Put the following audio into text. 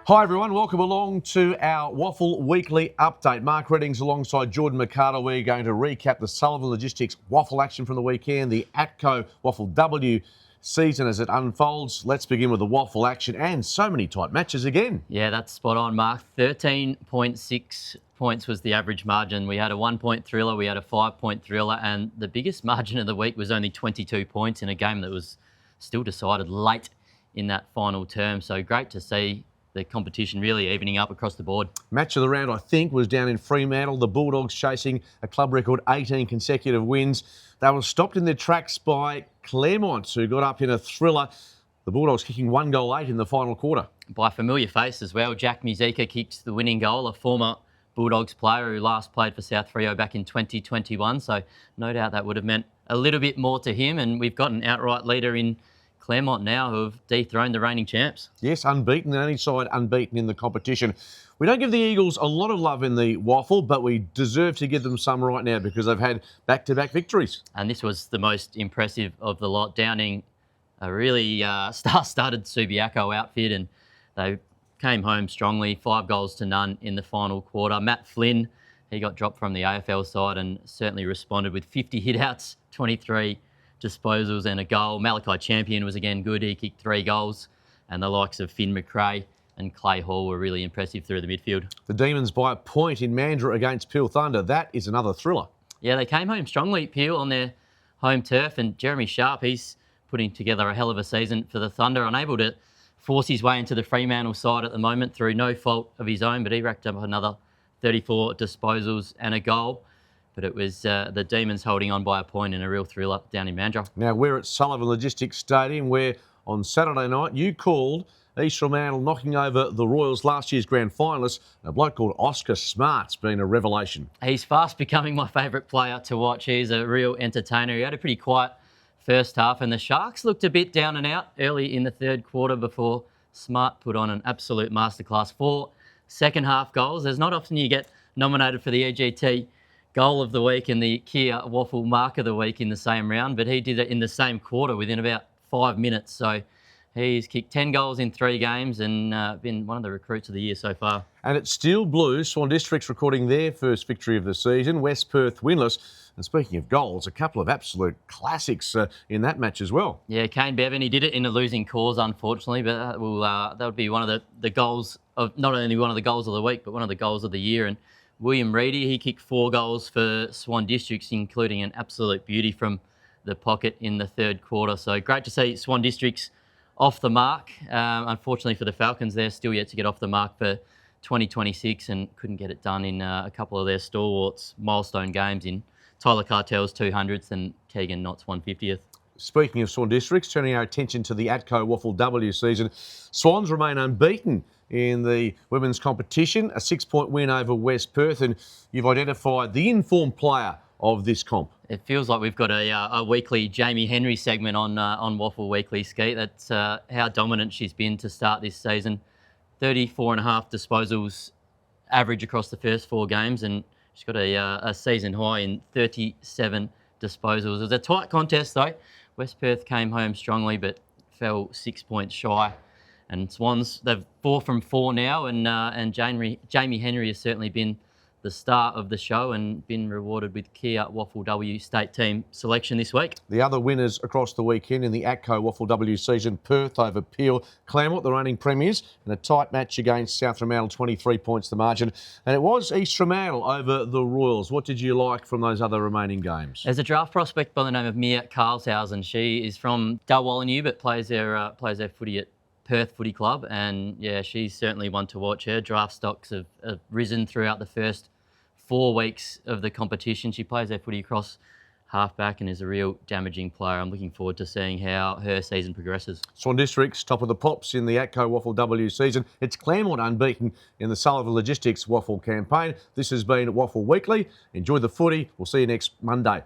Hi everyone, welcome along to our WAFL Weekly update. Mark Reddings alongside Jordan McCarter. We're going to recap the Sullivan Logistics WAFL action from the weekend, the ATCO WAFL W season as it unfolds. Let's begin with the WAFL action and so many tight matches again. Yeah, that's spot on, Mark. 13.6 points was the average margin. We had a 1-point thriller, we had a 5-point thriller, and the biggest margin of the week was only 22 points in a game that was still decided late in that final term. So great to see the competition really evening up across the board. Match of the round, I think, was down in Fremantle. The Bulldogs chasing a club record 18 consecutive wins. They were stopped in their tracks by Claremont, who got up in a thriller. The Bulldogs kicking 1 goal late in the final quarter. By a familiar face as well, Jack Musica kicked the winning goal, a former Bulldogs player who last played for South Fremantle back in 2021. So no doubt that would have meant a little bit more to him. And we've got an outright leader in Claremont now who have dethroned the reigning champs. Yes, unbeaten, the only side unbeaten in the competition. We don't give the Eagles a lot of love in the WAFL, but we deserve to give them some right now because they've had back-to-back victories. And this was the most impressive of the lot, downing a really star-studded Subiaco outfit, and they came home strongly, 5 goals to none in the final quarter. Matt Flynn, he got dropped from the AFL side and certainly responded with 50 hit-outs, 23 disposals and a goal. Malachi Champion was again good. He kicked 3 goals. And the likes of Finn McRae and Clay Hall were really impressive through the midfield. The Demons by a point in Mandurah against Peel Thunder. That is another thriller. Yeah, they came home strongly, Peel, on their home turf. And Jeremy Sharp, he's putting together a hell of a season for the Thunder. Unable to force his way into the Fremantle side at the moment through no fault of his own, but he racked up another 34 disposals and a goal. But it was the Demons holding on by a point in a real thriller down in Mandurah. Now, we're at Sullivan Logistics Stadium where on Saturday night you called East Fremantle knocking over the Royals, last year's grand finalists. A bloke called Oscar Smart's been a revelation. He's fast becoming my favourite player to watch. He's a real entertainer. He had a pretty quiet first half and the Sharks looked a bit down and out early in the third quarter before Smart put on an absolute masterclass. 4 second half goals. There's not often you get nominated for the EGT Goal of the Week and the Kia WAFL Mark of the Week in the same round, but he did it in the same quarter within about 5 minutes. So he's kicked 10 goals in 3 games and been one of the recruits of the year so far. And it's still blue. Swan District's recording their first victory of the season. West Perth winless. And speaking of goals, a couple of absolute classics in that match as well. Yeah, Kane Bevan, he did it in a losing cause, unfortunately, but that would be one of the goals of, not only one of the goals of the week, but one of the goals of the year. And William Reedy, he kicked 4 goals for Swan Districts, including an absolute beauty from the pocket in the third quarter. So great to see Swan Districts off the mark. Unfortunately for the Falcons, they're still yet to get off the mark for 2026 and couldn't get it done in a couple of their stalwarts milestone games in Tyler Cartel's 200th and Keegan Knott's 150th. Speaking of Swan Districts, turning our attention to the ATCO WAFL W season, Swans remain unbeaten in the women's competition, a 6-point win over West Perth, and you've identified the informed player of this comp. It feels like we've got a weekly Jaime Henry segment on WAFL Weekly, Ski. That's how dominant she's been to start this season. 34.5 disposals average across the first 4 games, and she's got a season high in 37 disposals. It was a tight contest though. West Perth came home strongly but fell 6 points shy. And Swans, they've 4 from 4 now, and Jaime Henry has certainly been the star of the show and been rewarded with Kia WAFL W state team selection this week. The other winners across the weekend in the ATCO WAFL W season, Perth over Peel, Claremont, the reigning premiers, and a tight match against South Fremantle, 23 points the margin. And it was East Fremantle over the Royals. What did you like from those other remaining games? There's a draft prospect by the name of Mia Carlshausen. She is from Dalwallinu but plays their footy at Perth Footy Club, and yeah, she's certainly one to watch. Her draft stocks have risen throughout the first 4 weeks of the competition. She plays her footy across halfback and is a real damaging player. I'm looking forward to seeing how her season progresses. Swan Districts, top of the pops in the ATCO WAFL W season. It's Claremont unbeaten in the Sullivan Logistics WAFL campaign. This has been WAFL Weekly. Enjoy the footy. We'll see you next Monday.